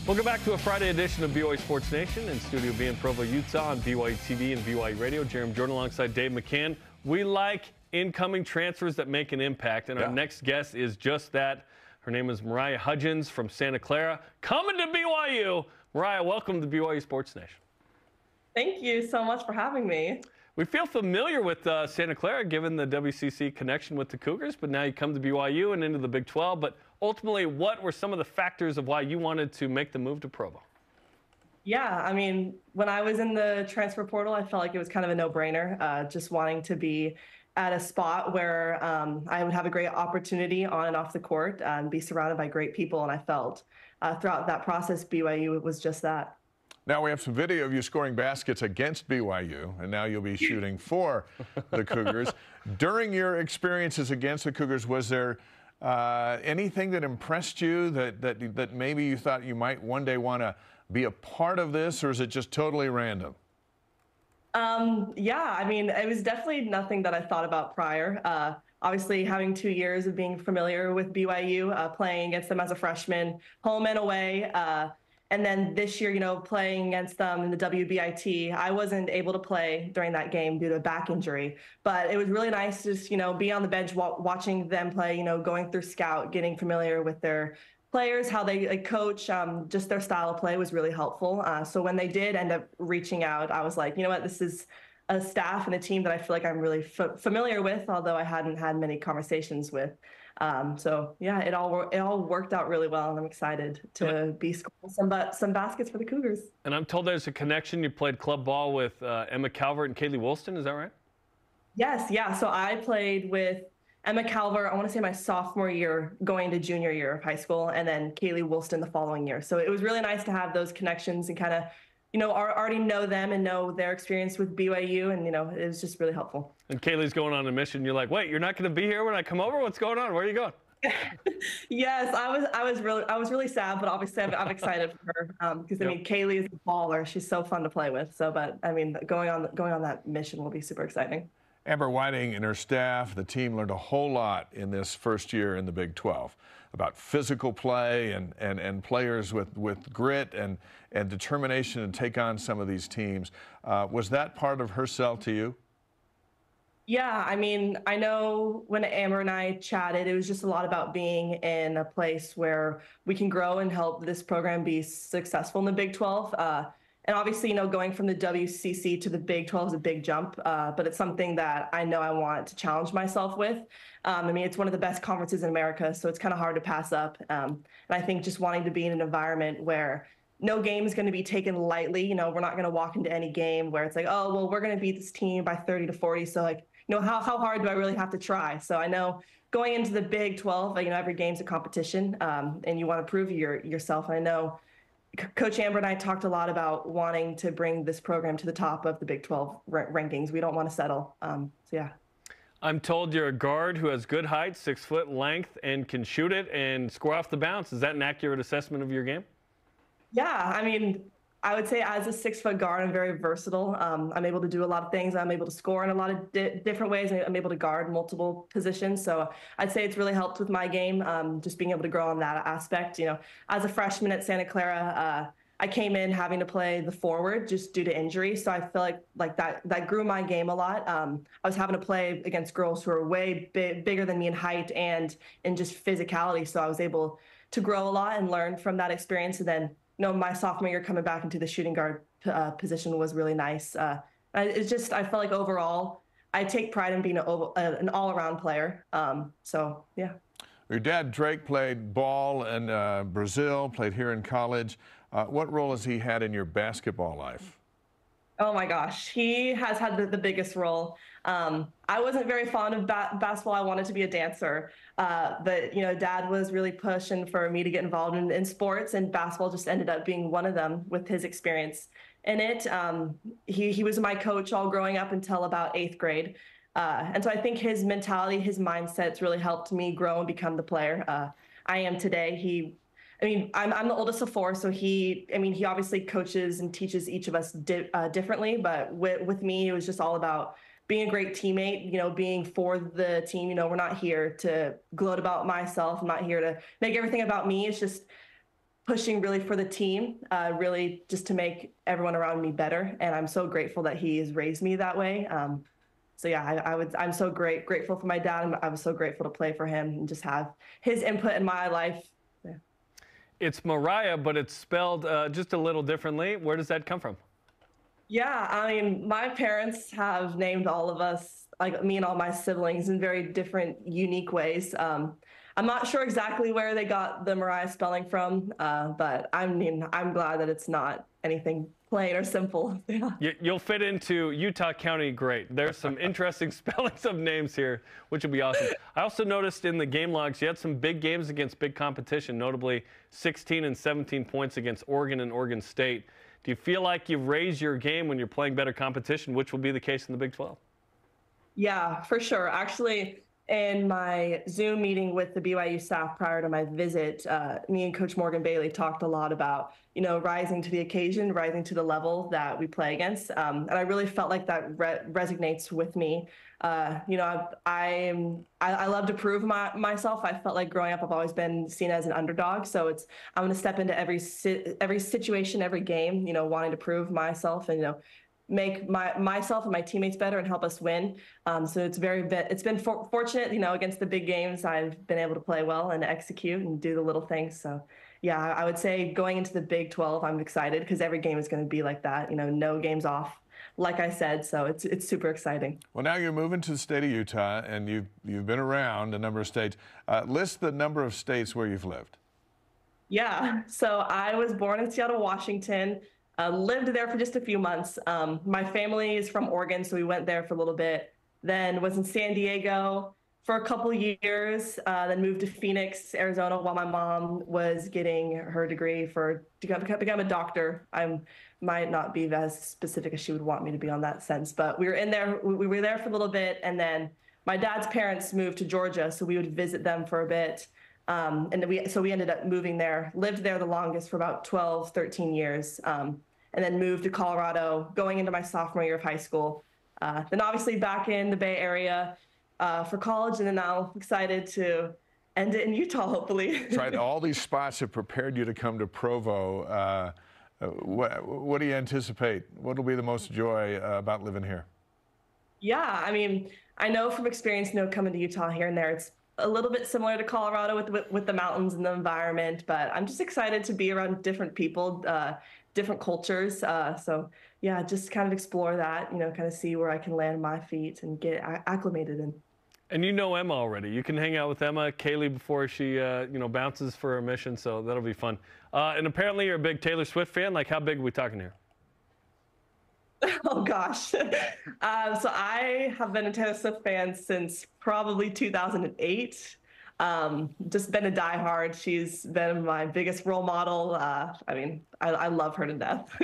Welcome back to a Friday edition of BYU Sports Nation. In Studio B in Provo, Utah on BYUtv and BYU Radio. Jeremy Jordan alongside Dave McCann. We like incoming transfers that make an impact, and our next guest is just that. Her name is Marya Hudgins from Santa Clara, coming to BYU. Marya, welcome to BYU Sports Nation. Thank you so much for having me. We feel familiar with Santa Clara, given the WCC connection with the Cougars, but now you come to BYU and into the Big 12. But ultimately, what were some of the factors of why you wanted to make the move to Provo? Yeah, I mean, when I was in the transfer portal, I felt like it was kind of a no-brainer, just wanting to be at a spot where I would have a great opportunity on and off the court and be surrounded by great people. And I felt throughout that process, BYU was just that. Now we have some video of you scoring baskets against BYU, and now you'll be shooting for the Cougars. During your experiences against the Cougars, was there anything that impressed you that maybe you thought you might one day want to be a part of this, or is it just totally random? Yeah, I mean, it was definitely nothing that I thought about prior. Obviously, having 2 years of being familiar with BYU, playing against them as a freshman, home and away, and then this year, playing against them in the WBIT, I wasn't able to play during that game due to a back injury. But it was really nice to just, be on the bench watching them play, going through scout, getting familiar with their players, how they coach, just their style of play was really helpful. So when they did end up reaching out, I was like, you know what, this is a staff and a team that I feel like I'm really familiar with, although I hadn't had many conversations with. So yeah, it all worked out really well, and I'm excited to be scoring some baskets for the Cougars. And I'm told there's a connection. You played club ball with Emma Calvert and Kaylee Woolston. Is that right? Yes, yeah. So I played with Emma Calvert, I want to say my sophomore year, going to junior year of high school, and then Kaylee Woolston the following year. So it was really nice to have those connections and kind of already know them and know their experience with BYU, and it was just really helpful. And Kaylee's going on a mission. You're like, wait, you're not going to be here when I come over? What's going on? Where are you going? Yes, I was really sad, but obviously I'm excited for her because I mean, Kaylee is a baller. She's so fun to play with. So, but I mean, going on that mission will be super exciting. Amber Whiting and her staff, the team learned a whole lot in this first year in the Big 12 about physical play and players with grit and determination to take on some of these teams. Was that part of her sell to you? Yeah, I mean, I know when Amber and I chatted, it was just a lot about being in a place where we can grow and help this program be successful in the Big 12. And obviously, going from the WCC to the Big 12 is a big jump, but it's something that I know I want to challenge myself with. I mean, it's one of the best conferences in America, so it's kind of hard to pass up. And I think just wanting to be in an environment where no game is going to be taken lightly. We're not going to walk into any game where it's like, oh, well, we're going to beat this team by 30 to 40. So, how hard do I really have to try? So I know going into the Big 12, every game's a competition, and you want to prove yourself. And I know Coach Amber and I talked a lot about wanting to bring this program to the top of the Big 12 rankings. We don't want to settle. So, yeah. I'm told you're a guard who has good height, 6 foot length, and can shoot it and score off the bounce. Is that an accurate assessment of your game? Yeah, I mean, I would say as a 6 foot guard, I'm very versatile. I'm able to do a lot of things. I'm able to score in a lot of different ways. I'm able to guard multiple positions. So I'd say it's really helped with my game, just being able to grow on that aspect. As a freshman at Santa Clara, I came in having to play the forward just due to injury. So I feel like that grew my game a lot. I was having to play against girls who are way bigger than me in height and in just physicality. So I was able to grow a lot and learn from that experience. And then my sophomore year coming back into the shooting guard position was really nice. It's just, I felt like overall, I take pride in being an all-around player. So, yeah. Your dad, Drake, played ball in Brazil, played here in college. What role has he had in your basketball life? Oh my gosh, he has had the biggest role. I wasn't very fond of basketball. I wanted to be a dancer, but Dad was really pushing for me to get involved in sports, and basketball just ended up being one of them with his experience in it. He was my coach all growing up until about 8th grade, and so I think his mentality, his mindset's really helped me grow and become the player I am today. I'm the oldest of 4, so he obviously coaches and teaches each of us differently. But with me, it was just all about being a great teammate, being for the team. We're not here to gloat about myself. I'm not here to make everything about me. It's just pushing really for the team, really just to make everyone around me better. And I'm so grateful that he has raised me that way. So yeah, I'm so grateful for my dad. And I was so grateful to play for him and just have his input in my life. Yeah. It's Marya, but it's spelled just a little differently. Where does that come from? Yeah, I mean, my parents have named all of us, like me and all my siblings, in very different, unique ways. I'm not sure exactly where they got the Marya spelling from, but I mean, I'm glad that it's not anything plain or simple. Yeah. You'll fit into Utah County great. There's some interesting spellings of names here, which would be awesome. I also noticed in the game logs you had some big games against big competition, notably 16 and 17 points against Oregon and Oregon State. Do you feel like you've raised your game when you're playing better competition, which will be the case in the Big 12? Yeah, for sure. Actually, in my Zoom meeting with the BYU staff prior to my visit, me and Coach Morgan Bailey talked a lot about, rising to the occasion, rising to the level that we play against. And I really felt like that resonates with me. I love to prove myself. I felt like growing up, I've always been seen as an underdog. So I'm going to step into every situation, every game, wanting to prove myself and, make myself and my teammates better and help us win. So it's been fortunate, against the big games, I've been able to play well and execute and do the little things. So yeah, I would say going into the Big 12, I'm excited because every game is going to be like that, no games off, like I said. So it's super exciting. Well, now you're moving to the state of Utah and you've been around a number of states. List the number of states where you've lived. Yeah, so I was born in Seattle, Washington. Lived there for just a few months. My family is from Oregon, so we went there for a little bit. Then was in San Diego for a couple years. Then moved to Phoenix, Arizona, while my mom was getting her degree to become a doctor. I might not be as specific as she would want me to be on that sense, but we were there for a little bit, and then my dad's parents moved to Georgia, so we would visit them for a bit. And we ended up moving there, lived there the longest for about 12, 13 years. And then moved to Colorado going into my sophomore year of high school. Then obviously back in the Bay Area for college, and then now excited to end it in Utah, hopefully. Right, all these spots have prepared you to come to Provo. What do you anticipate? What will be the most joy about living here? Yeah, I mean, I know from experience, coming to Utah here and there, it's a little bit similar to Colorado with the mountains and the environment, but I'm just excited to be around different people, different cultures. So yeah, just kind of explore that, kind of see where I can land my feet and get acclimated in. And you know Emma already. You can hang out with Emma, Kaylee, before she, bounces for her mission. So that'll be fun. And apparently you're a big Taylor Swift fan. Like, how big are we talking here? Oh gosh. So I have been a Taylor Swift fan since probably 2008. Just been a diehard. She's been my biggest role model. I love her to death.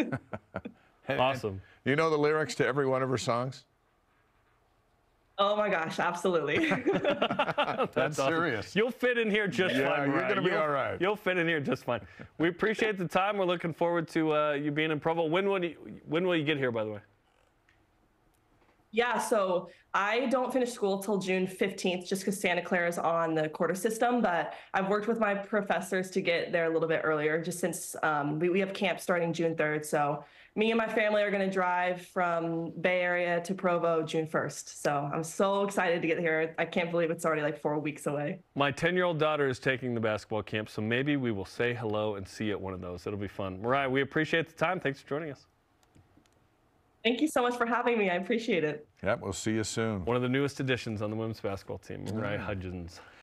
Awesome. You know the lyrics to every one of her songs? Oh my gosh, absolutely. That's awesome. Serious. You'll fit in here just fine. Yeah, you're going to be all right. You'll fit in here just fine. We appreciate the time. We're looking forward to you being in Provo. When will you get here, by the way? Yeah, so I don't finish school till June 15th just because Santa Clara is on the quarter system, but I've worked with my professors to get there a little bit earlier just since we have camp starting June 3rd. So me and my family are going to drive from Bay Area to Provo June 1st. So I'm so excited to get here. I can't believe it's already like 4 weeks away. My 10-year-old daughter is taking the basketball camp, so maybe we will say hello and see you at one of those. It'll be fun. Marya, we appreciate the time. Thanks for joining us. Thank you so much for having me. I appreciate it. Yep, we'll see you soon. One of the newest additions on the women's basketball team, Marya Hudgins.